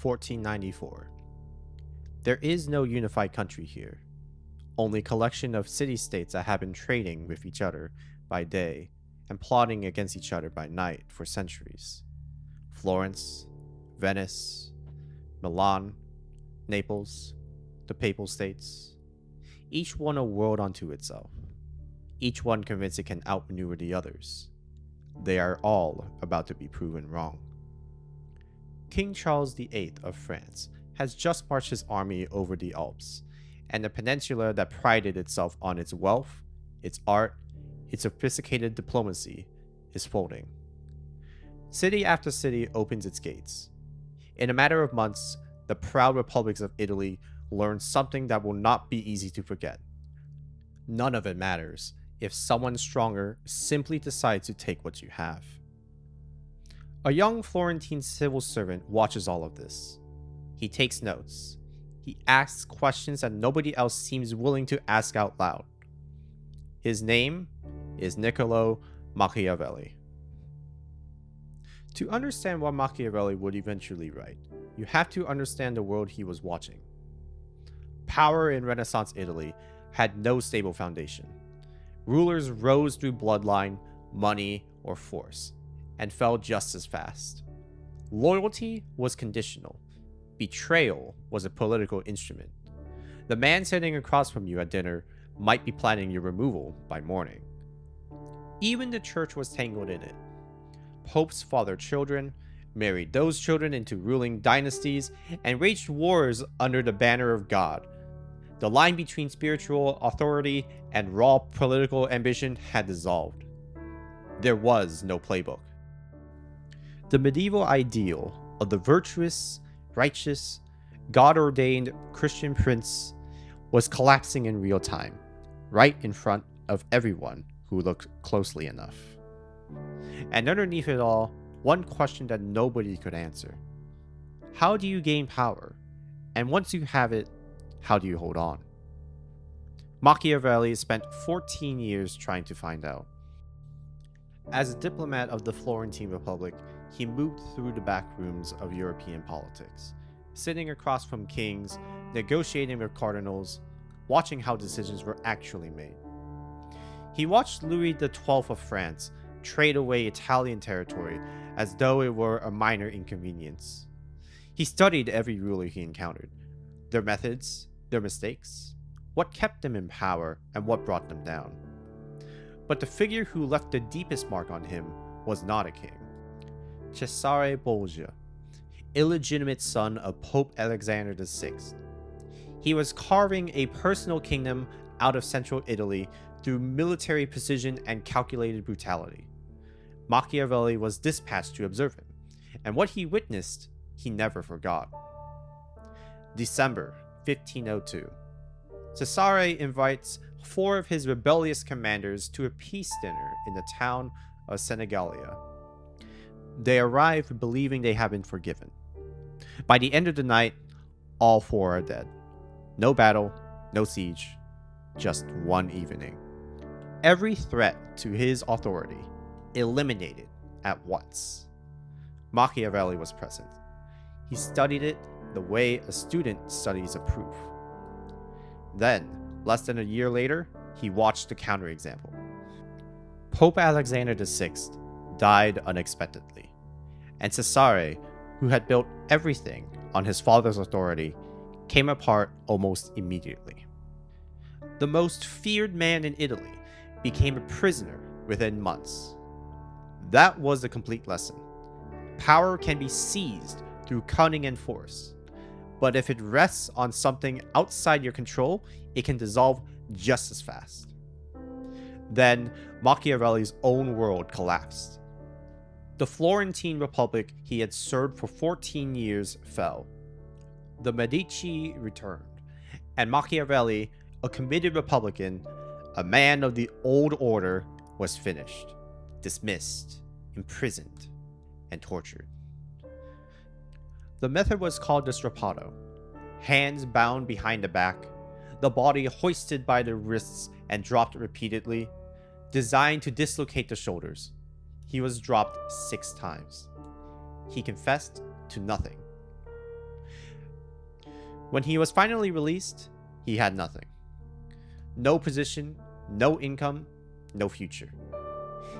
1494. There is no unified country here, only a collection of city-states that have been trading with each other by day and plotting against each other by night for centuries. Florence, Venice, Milan, Naples, the Papal States, each one a world unto itself, each one convinced it can outmaneuver the others. They are all about to be proven wrong. King Charles VIII of France has just marched his army over the Alps, and the peninsula that prided itself on its wealth, its art, its sophisticated diplomacy is folding. City after city opens its gates. In a matter of months, the proud republics of Italy learn something that will not be easy to forget. None of it matters if someone stronger simply decides to take what you have. A young Florentine civil servant watches all of this. He takes notes. He asks questions that nobody else seems willing to ask out loud. His name is Niccolò Machiavelli. To understand what Machiavelli would eventually write, you have to understand the world he was watching. Power in Renaissance Italy had no stable foundation. Rulers rose through bloodline, money, or force, and fell just as fast. Loyalty was conditional. Betrayal was a political instrument. The man sitting across from you at dinner might be planning your removal by morning. Even the church was tangled in it. Popes fathered children, married those children into ruling dynasties, and waged wars under the banner of God. The line between spiritual authority and raw political ambition had dissolved. There was no playbook. The medieval ideal of the virtuous, righteous, God-ordained Christian prince was collapsing in real time, right in front of everyone who looked closely enough. And underneath it all, one question that nobody could answer. How do you gain power? And once you have it, how do you hold on? Machiavelli spent 14 years trying to find out. As a diplomat of the Florentine Republic, he moved through the back rooms of European politics, sitting across from kings, negotiating with cardinals, watching how decisions were actually made. He watched Louis XII of France trade away Italian territory as though it were a minor inconvenience. He studied every ruler he encountered, their methods, their mistakes, what kept them in power, and what brought them down. But the figure who left the deepest mark on him was not a king. Cesare Borgia, illegitimate son of Pope Alexander VI. He was carving a personal kingdom out of central Italy through military precision and calculated brutality. Machiavelli was dispatched to observe him, and what he witnessed, he never forgot. December 1502. Cesare invites 4 of his rebellious commanders to a peace dinner in the town of Senigallia. They arrive believing they have been forgiven. By the end of the night, all 4 are dead. No battle, no siege, just one evening. Every threat to his authority eliminated at once. Machiavelli was present. He studied it the way a student studies a proof. Then, less than a year later, he watched the counterexample. Pope Alexander VI died unexpectedly, and Cesare, who had built everything on his father's authority, came apart almost immediately. The most feared man in Italy became a prisoner within months. That was the complete lesson. Power can be seized through cunning and force, but if it rests on something outside your control, it can dissolve just as fast. Then, Machiavelli's own world collapsed. The Florentine Republic he had served for 14 years fell. The Medici returned, and Machiavelli, a committed Republican, a man of the old order, was finished, dismissed, imprisoned, and tortured. The method was called the strappado. Hands bound behind the back, the body hoisted by the wrists and dropped repeatedly, designed to dislocate the shoulders. He was dropped 6 times. He confessed to nothing. When he was finally released, he had nothing. No position, no income, no future.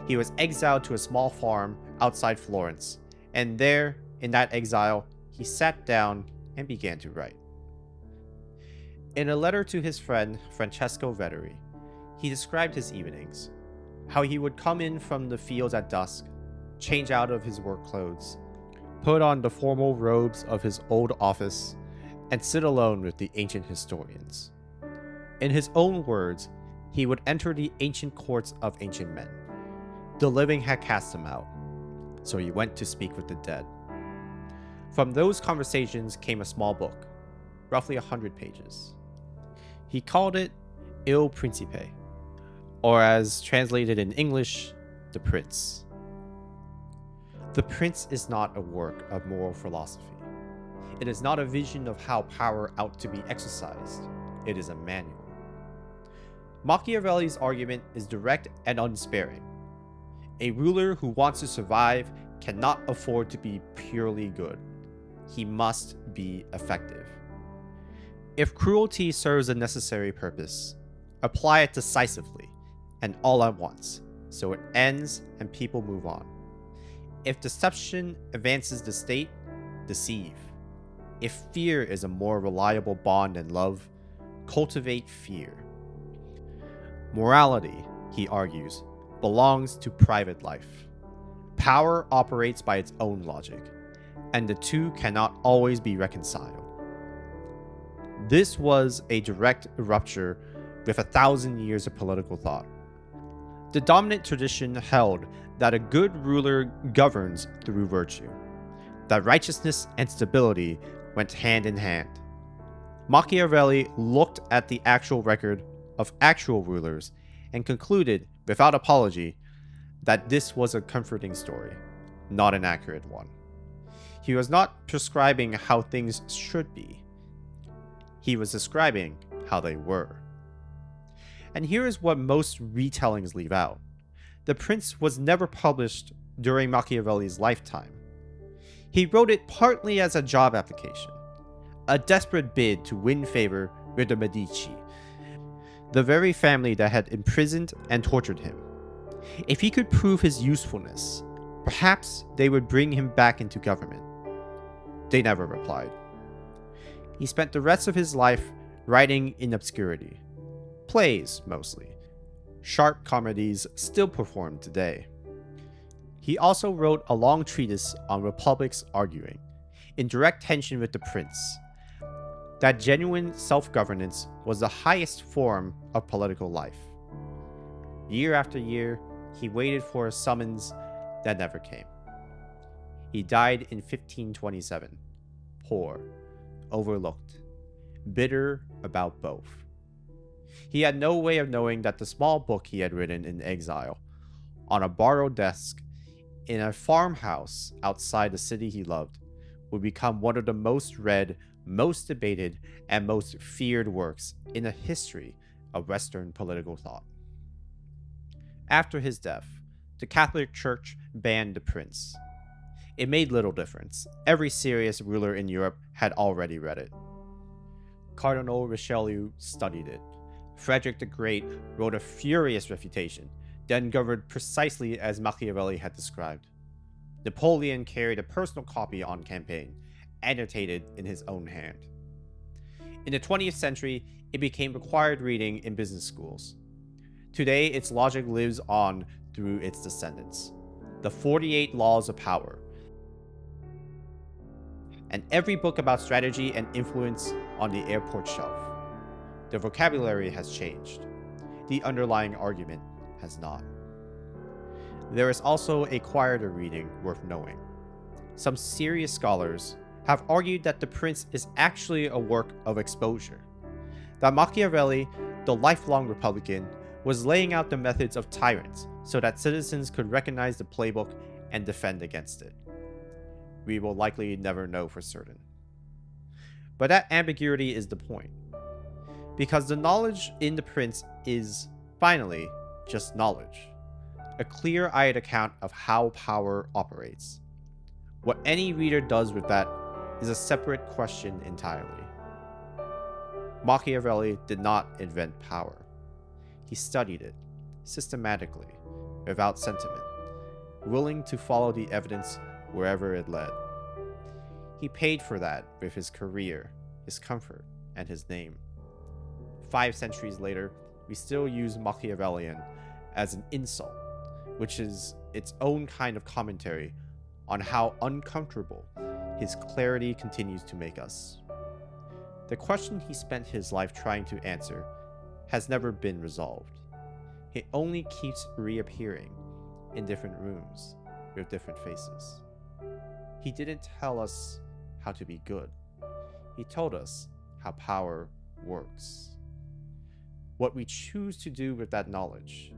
He was exiled to a small farm outside Florence, and there, in that exile, he sat down and began to write. In a letter to his friend Francesco Veteri, he described his evenings, how he would come in from the fields at dusk, change out of his work clothes, put on the formal robes of his old office, and sit alone with the ancient historians. In his own words, he would enter the ancient courts of ancient men. The living had cast him out, so he went to speak with the dead. From those conversations came a small book, roughly 100 pages. He called it Il Principe, or as translated in English, The Prince. The Prince is not a work of moral philosophy. It is not a vision of how power ought to be exercised. It is a manual. Machiavelli's argument is direct and unsparing. A ruler who wants to survive cannot afford to be purely good. He must be effective. If cruelty serves a necessary purpose, apply it decisively and all at once, so it ends and people move on. If deception advances the state, deceive. If fear is a more reliable bond than love, cultivate fear. Morality, he argues, belongs to private life. Power operates by its own logic, and the two cannot always be reconciled. This was a direct rupture with 1,000 years of political thought. The dominant tradition held that a good ruler governs through virtue, that righteousness and stability went hand in hand. Machiavelli looked at the actual record of actual rulers and concluded, without apology, that this was a comforting story, not an accurate one. He was not prescribing how things should be. He was describing how they were. And here is what most retellings leave out. The Prince was never published during Machiavelli's lifetime. He wrote it partly as a job application, a desperate bid to win favor with the Medici, the very family that had imprisoned and tortured him. If he could prove his usefulness, perhaps they would bring him back into government. They never replied. He spent the rest of his life writing in obscurity. Plays, mostly. Sharp comedies still performed today. He also wrote a long treatise on republics, arguing, in direct tension with the prince, that genuine self-governance was the highest form of political life. Year after year, he waited for a summons that never came. He died in 1527, poor, overlooked, bitter about both. He had no way of knowing that the small book he had written in exile, on a borrowed desk, in a farmhouse outside the city he loved, would become one of the most read, most debated, and most feared works in the history of Western political thought. After his death, the Catholic Church banned the prince. It made little difference. Every serious ruler in Europe had already read it. Cardinal Richelieu studied it. Frederick the Great wrote a furious refutation, then governed precisely as Machiavelli had described. Napoleon carried a personal copy on campaign, annotated in his own hand. In the 20th century, it became required reading in business schools. Today, its logic lives on through its descendants. The 48 Laws of Power, and every book about strategy and influence on the airport shelf. The vocabulary has changed. The underlying argument has not. There is also a quieter reading worth knowing. Some serious scholars have argued that The Prince is actually a work of exposure. That Machiavelli, the lifelong Republican, was laying out the methods of tyrants so that citizens could recognize the playbook and defend against it. We will likely never know for certain. But that ambiguity is the point. Because the knowledge in The Prince is, finally, just knowledge. A clear-eyed account of how power operates. What any reader does with that is a separate question entirely. Machiavelli did not invent power. He studied it, systematically, without sentiment, willing to follow the evidence wherever it led. He paid for that with his career, his comfort, and his name. 5 centuries later, we still use Machiavellian as an insult, which is its own kind of commentary on how uncomfortable his clarity continues to make us. The question he spent his life trying to answer has never been resolved. It only keeps reappearing in different rooms with different faces. He didn't tell us how to be good. He told us how power works. What we choose to do with that knowledge,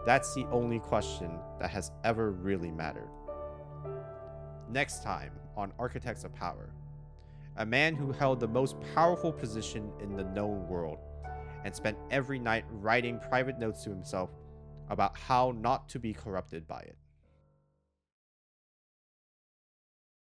that's the only question that has ever really mattered. Next time on Architects of Power, a man who held the most powerful position in the known world and spent every night writing private notes to himself about how not to be corrupted by it.